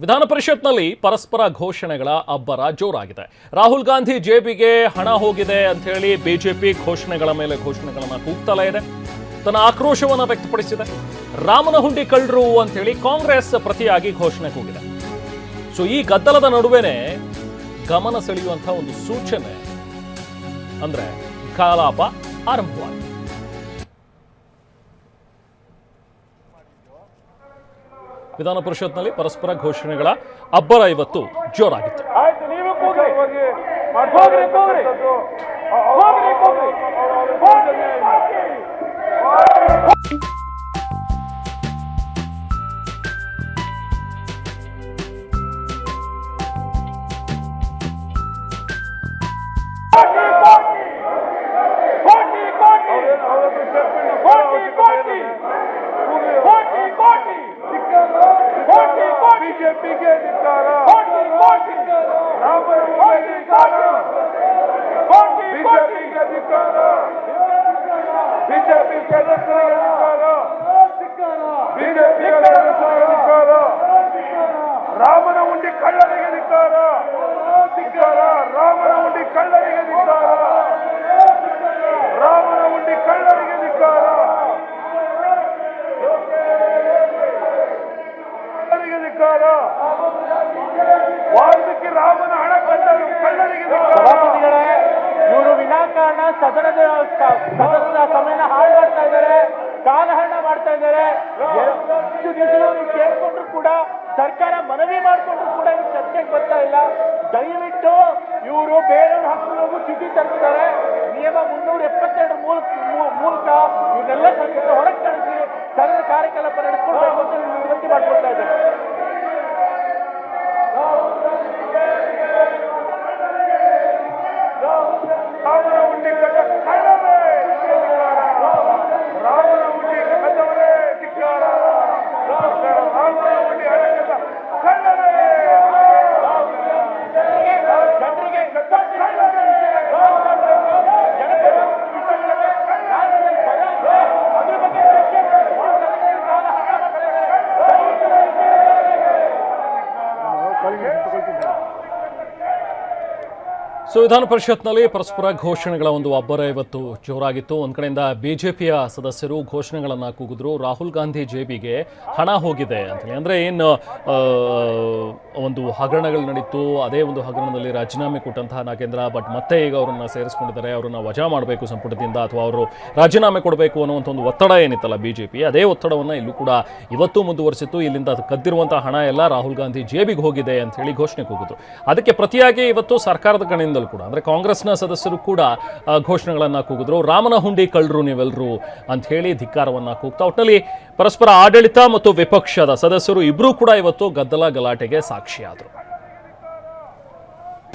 ವಿಧಾನ ಪರಿಷತ್ನಲ್ಲಿ ಪರಸ್ಪರ ಘೋಷಣೆಗಳ ಅಬ್ಬರ ಜೋರಾಗಿದೆ. ರಾಹುಲ್ ಗಾಂಧಿ ಜೇಬಿಗೆ ಹಣ ಹೋಗಿದೆ ಅಂತ ಹೇಳಿ ಬಿಜೆಪಿ ಘೋಷಣೆಗಳ ಮೇಲೆ ಘೋಷಣೆಗಳನ್ನು ಕೂಗ್ತಲೇ ಇದೆ. ತನ್ನ ಆಕ್ರೋಶವನ್ನು ವ್ಯಕ್ತಪಡಿಸಿದೆ. ರಾಮನ ಹುಂಡಿ ಕಳ್ಳರು ಅಂತ ಹೇಳಿ ಕಾಂಗ್ರೆಸ್ ಪ್ರತಿಯಾಗಿ ಘೋಷಣೆ ಕೂಗಿದೆ. ಸೊ ಈ ಗದ್ದಲದ ನಡುವೆನೆ ಗಮನ ಸೆಳೆಯುವಂತಹ ಒಂದು ಸೂಚನೆ ಅಂದ್ರೆ ಕಲಾಪ ಆರಂಭವಾಗಿದೆ. ವಿಧಾನ ಪರಿಷತ್ನಲ್ಲಿ ಪರಸ್ಪರ ಘೋಷಣೆಗಳ ಅಬ್ಬರ ಇವತ್ತು ಜೋರಾಗಿತ್ತು. ಬಿಜೆಪಿಗೆ ಧಿಕ್ಕಾರ, ಬಿಜೆಪಿಗೆ ಧಿಕ್ಕಾರ, ಬಿಜೆಪಿ ಸದಸ್ಯರಿಗೆ ಧಿಕ್ಕಾರ, ರಾಮನ ಹುಂಡಿ ಕಳ್ಳರಿಗೆ ಧಿಕ್ಕಾರ, ರಾಮನ ಹುಂಡಿ ಕಳ್ಳರಿಗೆ ಧಿಕ್ಕಾರ, ರಾಮನ ಹುಂಡಿ ಕಳ್ಳರಿಗೆ ಧಿಕ್ಕಾರ, ವಾಲ್ಮೀಕಿ ರಾಮನ ಹಣ ಕಳ್ಳರಿಗೆ ಇವರು ವಿನಾಕಾರಣ ಸದನದ ಸಮಯನ ಹಾಳು ಮಾಡ್ತಾ ಇದ್ದಾರೆ, ಕಾಲಹರಣ ಮಾಡ್ತಾ ಇದ್ದಾರೆ. ಎಷ್ಟು ದಿವಸಗಳು ಕೇಳಿಕೊಂಡ್ರು ಕೂಡ ಸರ್ಕಾರ ಮನವಿ ಮಾಡಿಕೊಂಡ್ರು ಕೂಡ ಇವರು ಚರ್ಚೆಗೆ ಬರ್ತಾ ಇಲ್ಲ. ದಯವಿಟ್ಟು ಇವರು ಬೇರೆಯವ್ರ ಹಕ್ಕುಗಳಿಗೂ ಚಿಟಿ ತರ್ತಾರೆ. ನಿಯಮ 372 ಮೂಲಕ ಇವನ್ನೆಲ್ಲ ಸರ್ಕಾರ ಹೊರಗೆ ಕಳಿಸಿ ಸದನ ಕಾರ್ಯಕಲಾಪ ನಡೆಸ್ಕೊಳ್ಬೇಕು ಅಂತ ವಿನಂತಿ ಮಾಡ್ಕೊಳ್ತಾ ಇದ್ದಾರೆ. ರಾಮನ ಹುಂಡಿ ಕಳ್ಳವೇ, ರಾಮನ ಹುಂಡಿ ಕಳ್ಳವರೇ ಧಿಕ್ಕಾರ, ರಾಮನ ಹುಂಡಿ ಹಣಕ್ಕೆಲ್ಲ ಕಳ್ಳವೇ, ಜನರಿಗೆ ಸೊ ವಿಧಾನ ಪರಿಷತ್ನಲ್ಲಿ ಪರಸ್ಪರ ಘೋಷಣೆಗಳ ಒಂದು ಅಬ್ಬರ ಇವತ್ತು ಜೋರಾಗಿತ್ತು. ಒಂದ್ ಕಡೆಯಿಂದ ಬಿಜೆಪಿಯ ಸದಸ್ಯರು ಘೋಷಣೆಗಳನ್ನು ಕೂಗಿದ್ರು. ರಾಹುಲ್ ಗಾಂಧಿ ಜೇಬಿಗೆ ಹಣ ಹೋಗಿದೆ ಅಂತೇಳಿ. ಅಂದ್ರೆ ಏನು ಒಂದು ಹಗರಣಗಳು ನಡೀತು. ಅದೇ ಒಂದು ಹಗರಣದಲ್ಲಿ ರಾಜೀನಾಮೆ ಕೊಟ್ಟಂತಹ ನಾಗೇಂದ್ರ ಭಟ್ ಮತ್ತೆ ಈಗ ಅವರನ್ನ ಸೇರಿಸ್ಕೊಂಡಿದ್ದಾರೆ. ಅವರನ್ನ ವಜಾ ಮಾಡಬೇಕು ಸಂಪುಟದಿಂದ, ಅಥವಾ ಅವರು ರಾಜೀನಾಮೆ ಕೊಡಬೇಕು ಅನ್ನುವಂಥ ಒಂದು ಒತ್ತಡ ಏನಿತ್ತಲ್ಲ ಬಿಜೆಪಿ, ಅದೇ ಒತ್ತಡವನ್ನು ಇಲ್ಲೂ ಕೂಡ ಇವತ್ತು ಮುಂದುವರಿಸಿತ್ತು. ಇಲ್ಲಿಂದ ಕದ್ದಿರುವಂತಹ ಹಣ ಎಲ್ಲ ರಾಹುಲ್ ಗಾಂಧಿ ಜೇಬಿಗೆ ಹೋಗಿದೆ ಅಂತ ಹೇಳಿ ಘೋಷಣೆ ಕೂಗಿದ್ರು. ಅದಕ್ಕೆ ಪ್ರತಿಯಾಗಿ ಇವತ್ತು ಸರ್ಕಾರದ ಕಡೆಯಿಂದ ಕೂಡ ಅಂದ್ರೆ ಕಾಂಗ್ರೆಸ್ನ ಸದಸ್ಯರು ಕೂಡ ಘೋಷಣೆಗಳನ್ನ ಕೂಗಿದ್ರು. ರಾಮನ ಹುಂಡಿ ಕಳ್ಳರು ನೀವೆಲ್ಲರೂ ಅಂತ ಹೇಳಿ ಧಿಕ್ಕಾರವನ್ನ ಕೂಗ್ತಾ ಒಟ್ಟಿನಲ್ಲಿ ಪರಸ್ಪರ ಆಡಳಿತ ಮತ್ತು ವಿಪಕ್ಷದ ಸದಸ್ಯರು ಇಬ್ಬರೂ ಕೂಡ ಇವತ್ತು ಗದ್ದಲ ಗಲಾಟೆಗೆ ಸಾಕ್ಷಿಯಾದರು.